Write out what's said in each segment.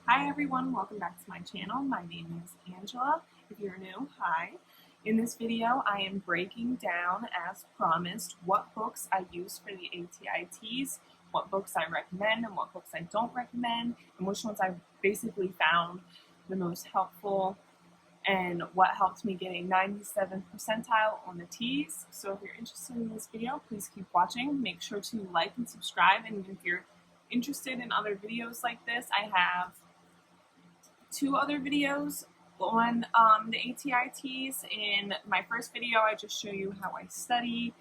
Hi everyone, welcome back to my channel. My name is Angela. If you're new, hi. In this video, I am breaking down, as promised, what books I use for the ATITs, what books I recommend and what books I don't recommend, and which ones I basically found the most helpful and what helped me get a 97th percentile on the T's. So if you're interested in this video, please keep watching. Make sure to like and subscribe, and if you're interested in other videos like this, I have 2 other videos on the ATITs. In my first video, I just show you how I study,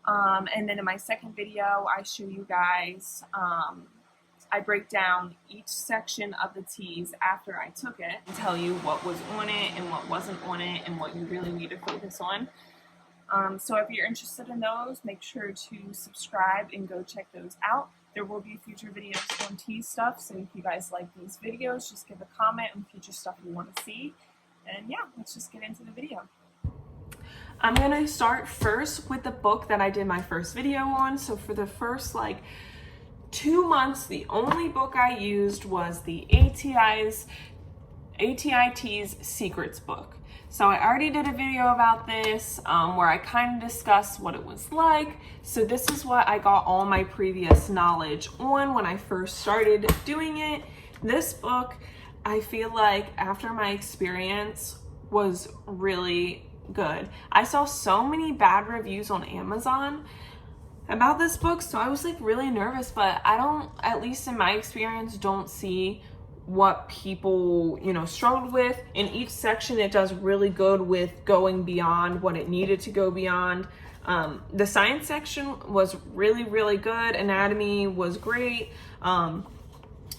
and then in my second video, I show you guys, I break down each section of the T's after I took it and tell you what was on it and what wasn't on it and what you really need to focus on. So if you're interested in those, make sure to subscribe and go check those out. There will be future videos on T stuff, so if you guys like these videos, just give a comment on future stuff you want to see. And yeah, let's just get into the video. I'm going to start first with the book that I did my first video on. So for the first 2 months, the only book I used was the ATI's Secrets book. So I already did a video about this where I kind of discussed what it was like. So this is what I got all my previous knowledge on when I first started doing it. This book, I feel like after my experience, was really good. I saw so many bad reviews on Amazon about this book, so I was really nervous, but I don't, at least in my experience, don't see what people struggled with. In each section, it does really good with going beyond what it needed to go beyond. The science section was really good. Anatomy was great.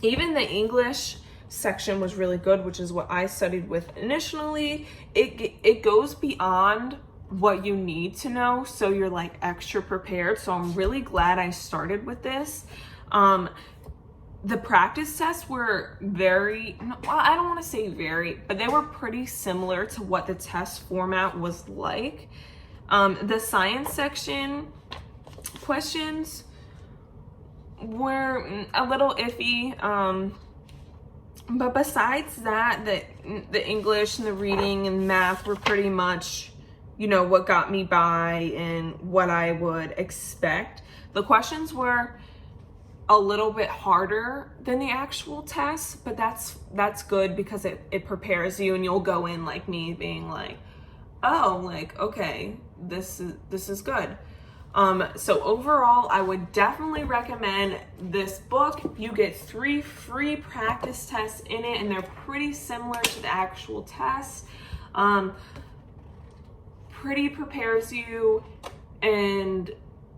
Even the English section was really good, which is what I studied with initially. It goes beyond what you need to know, so you're extra prepared. So I'm really glad I started with this. The practice tests were I don't want to say very, but they were pretty similar to what the test format was like. The science section questions were a little iffy, but besides that, the English and the reading and math were pretty much what got me by and what I would expect. The questions were a little bit harder than the actual test, but that's good because it prepares you, and you'll go in like me being okay, this is good. So overall, I would definitely recommend this book. You get 3 free practice tests in it, and they're pretty similar to the actual test. Pretty prepares you, and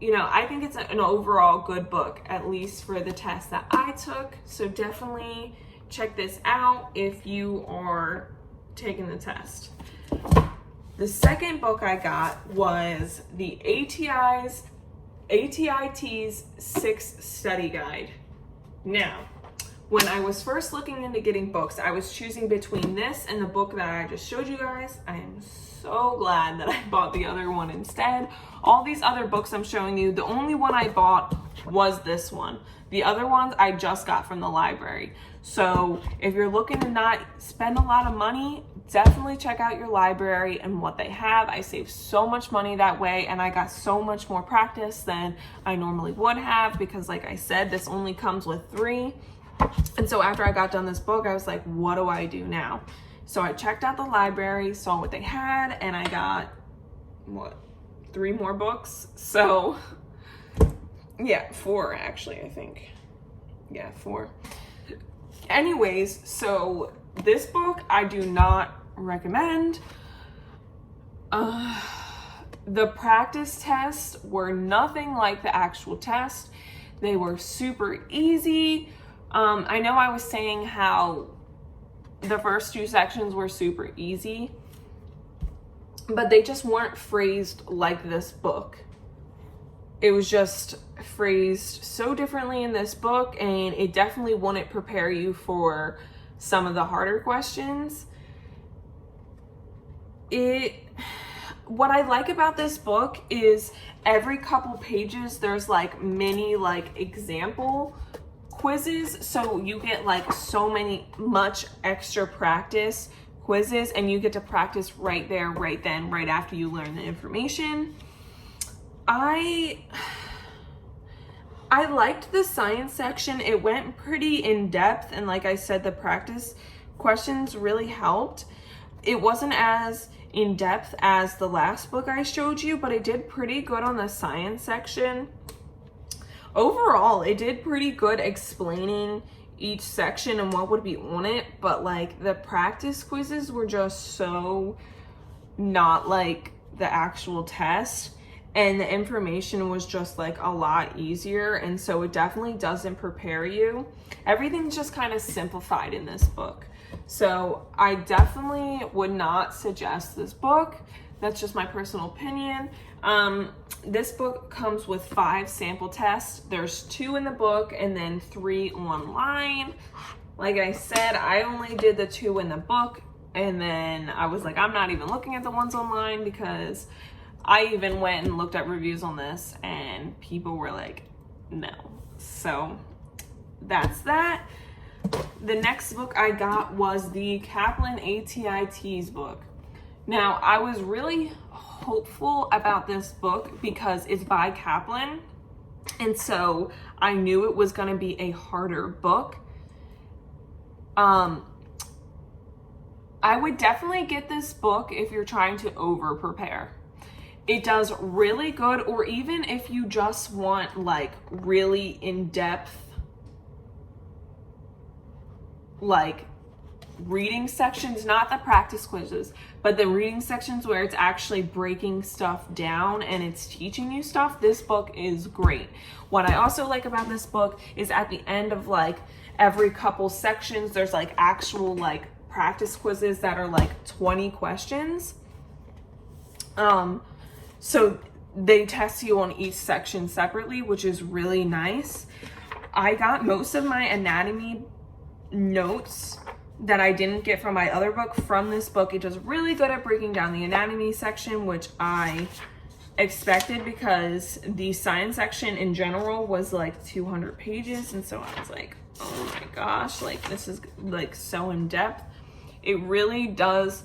I think it's an overall good book, at least for the test that I took. So definitely check this out if you are taking the test. The second book I got was the ATI's 6 Study Guide. Now, when I was first looking into getting books, I was choosing between this and the book that I just showed you guys. I am so glad that I bought the other one instead. All these other books I'm showing you, the only one I bought was this one. The other ones I just got from the library. So if you're looking to not spend a lot of money, definitely check out your library and what they have. I saved so much money that way, and I got so much more practice than I normally would have, because like I said, this only comes with 3. And so after I got done this book, I was like, what do I do now? So I checked out the library, saw what they had, and I got 3 more books. So yeah, 4 actually, I think. Yeah, 4. Anyways, so this book I do not recommend. The practice tests were nothing like the actual test. They were super easy. I know I was saying how the first 2 sections were super easy, but they just weren't phrased like this book. It was just phrased so differently in this book, and it definitely wouldn't prepare you for some of the harder questions. What I like about this book is every couple pages there's mini example quizzes, so you get like much extra practice quizzes, and you get to practice right there, right then, right after you learn the information. I liked the science section. It went pretty in depth, and like I said, the practice questions really helped. It wasn't as in depth as the last book I showed you, but it did pretty good on the science section. Overall, it did pretty good explaining each section and what would be on it, but like the practice quizzes were just so not like the actual test, and the information was just like a lot easier, and so it definitely doesn't prepare you. Everything's just kind of simplified in this book, so I definitely would not suggest this book. That's just my personal opinion. This book comes with 5 sample tests. There's 2 in the book and then 3 online. Like I said, I only did the 2 in the book, and then I was like, I'm not even looking at the ones online, because I even went and looked at reviews on this and people were like, no. So that's that. The next book I got was the Kaplan ATI's book. Now, I was really hopeful about this book because it's by Kaplan, and so I knew it was going to be a harder book. I would definitely get this book if you're trying to over prepare. It does really good, or even if you just want like really in-depth like reading sections, not the practice quizzes, but the reading sections where it's actually breaking stuff down and it's teaching you stuff. This book is great. What I also like about this book is at the end of like every couple sections, there's like actual like practice quizzes that are like 20 questions. So they test you on each section separately, which is really nice. I got most of my anatomy notes that I didn't get from my other book from this book. It does really good at breaking down the anatomy section, which I expected because the science section in general was like 200 pages. And so I was like, oh my gosh, like this is like so in depth. It really does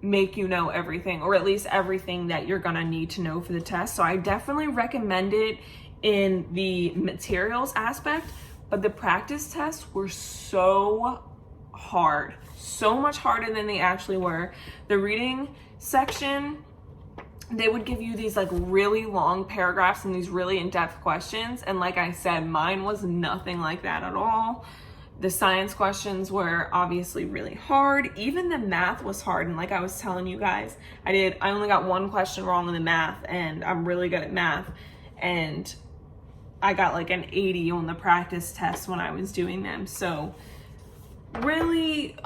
make you know everything, or at least everything that you're gonna need to know for the test. So I definitely recommend it in the materials aspect, but the practice tests were so hard, so much harder than they actually were. The reading section, they would give you these like really long paragraphs and these really in-depth questions, and like I said, mine was nothing like that at all. The science questions were obviously really hard. Even the math was hard, and like I was telling you guys, I only got 1 question wrong in the math, and I'm really good at math, and I got like an 80 on the practice test when I was doing them. So really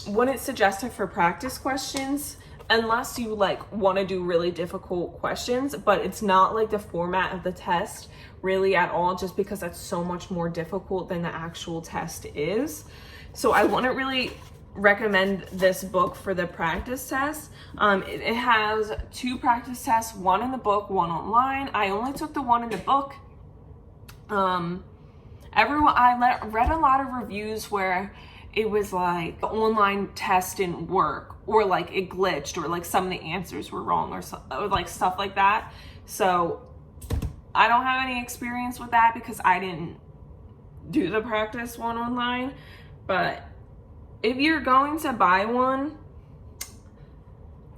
wouldn't suggest it for practice questions unless you like want to do really difficult questions, but it's not like the format of the test really at all, just because that's so much more difficult than the actual test is. So I wouldn't really recommend this book for the practice test. It has 2 practice tests, 1 in the book, 1 online. I only took the 1 in the book. I read a lot of reviews where it was like the online test didn't work, or like it glitched, or like some of the answers were wrong, or like stuff like that. So I don't have any experience with that because I didn't do the practice one online. But if you're going to buy one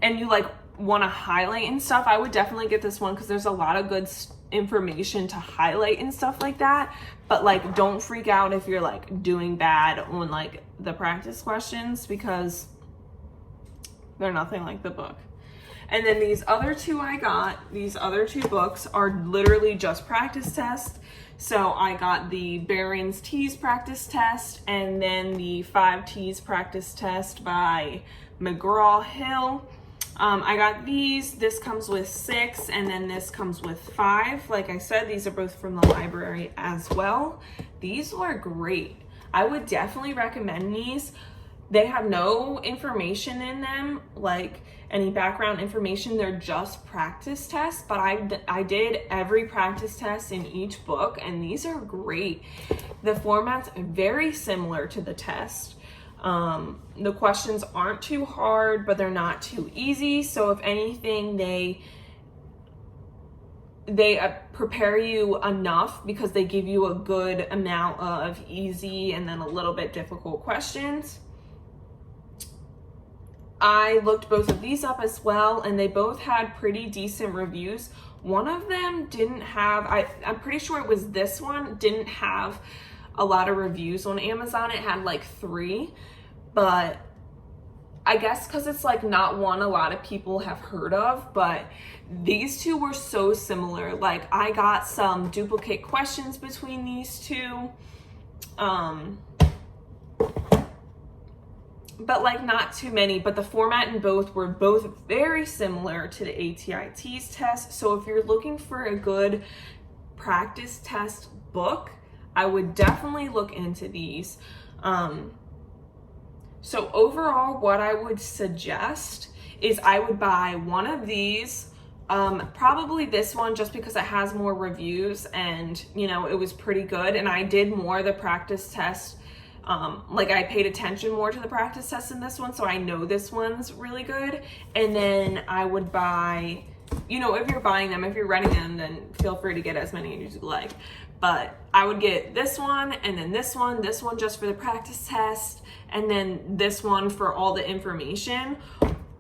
and you like want to highlight and stuff, I would definitely get this one because there's a lot of good information to highlight and stuff like that. But like, don't freak out if you're like doing bad on like the practice questions, because they're nothing like the book. And then these other 2 I got, these other 2 books are literally just practice tests. So I got the Barron's T's practice test, and then the 5 T's practice test by McGraw-Hill. I got these. This comes with 6, and then this comes with 5. Like I said, these are both from the library as well. These were great. I would definitely recommend these. they have no information in them, like any background information. They're just practice tests, but I did every practice test in each book, and these are great. The format's very similar to the test. The questions aren't too hard, but they're not too easy. So if anything, they prepare you enough because they give you a good amount of easy and then a little bit difficult questions. I looked both of these up as well, and they both had pretty decent reviews. One of them didn't have, I'm pretty sure it was this one, didn't have a lot of reviews on Amazon. It had like 3, but I guess because it's like not one a lot of people have heard of, but these two were so similar. Like I got some duplicate questions between these two. But like not too many, but the format in both were both very similar to the ATI's test. So if you're looking for a good practice test book, I would definitely look into these. So overall, what I would suggest is I would buy one of these, probably this one, just because it has more reviews and, you know, it was pretty good. And I did more of the practice test. Like I paid attention more to the practice test in this one, so I know this one's really good. And then I would buy, you know, if you're buying them, if you're renting them, then feel free to get as many as you like. But I would get this one, and then this one just for the practice test, and then this one for all the information.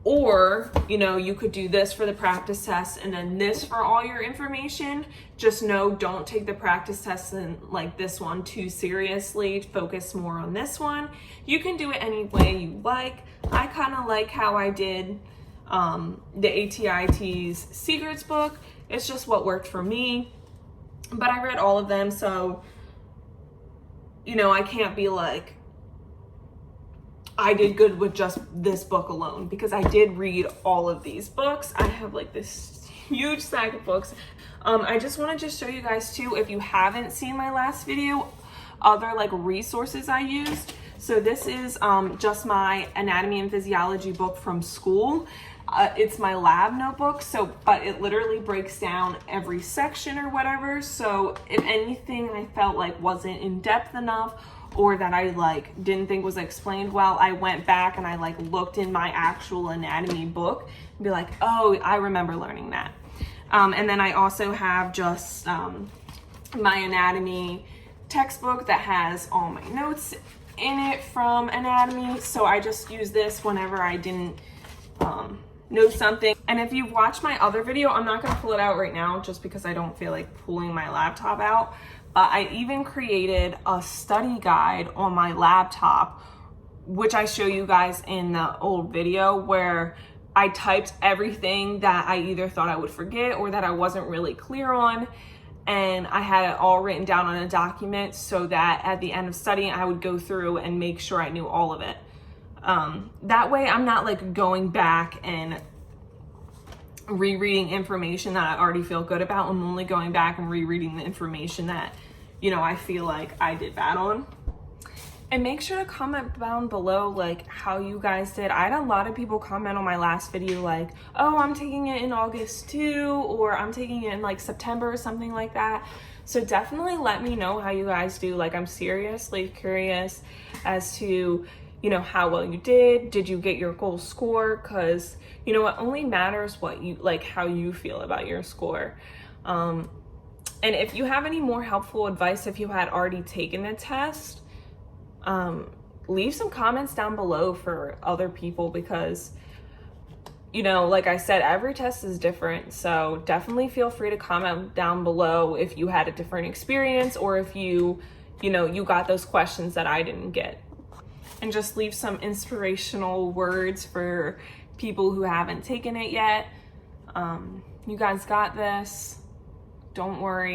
Or, you know, you could do this for the practice test and then this for all your information. Just know, don't take the practice test and like this one too seriously. Focus more on this one. You can do it any way you like. I kind of like how I did the ATI's Secrets book. It's just what worked for me. But I read all of them, so, you know, I can't be like, I did good with just this book alone, because I did read all of these books. I have like this huge stack of books. I just want to show you guys too, if you haven't seen my last video, other like resources I used. So this is just my anatomy and physiology book from school. It's my lab notebook, so but it literally breaks down every section or whatever. So if anything I felt like wasn't in depth enough, or that I like didn't think was explained well, I went back and I like looked in my actual anatomy book and be like, oh, I remember learning that. And then I also have just my anatomy textbook that has all my notes in it from anatomy. So I just use this whenever I didn't know something. And if you've watched my other video, I'm not gonna pull it out right now just because I don't feel like pulling my laptop out. I even created a study guide on my laptop, which I show you guys in the old video, where I typed everything that I either thought I would forget or that I wasn't really clear on. And I had it all written down on a document so that at the end of studying, I would go through and make sure I knew all of it. That way I'm not like going back and rereading information that I already feel good about. I'm only going back and rereading the information that, you know, I feel like I did bad on. And make sure to comment down below like how you guys did. I had a lot of people comment on my last video like, oh, I'm taking it in August too, or I'm taking it in like September or something like that. So definitely let me know how you guys do. Like, I'm seriously curious as to, you know, how well you did. Did you get your goal score? Because, you know, it only matters what you like, how you feel about your score. And if you have any more helpful advice, if you had already taken the test, leave some comments down below for other people, because, you know, like I said, every test is different. So definitely feel free to comment down below if you had a different experience, or if you know, you got those questions that I didn't get. And just leave some inspirational words for people who haven't taken it yet. You guys got this. Don't worry.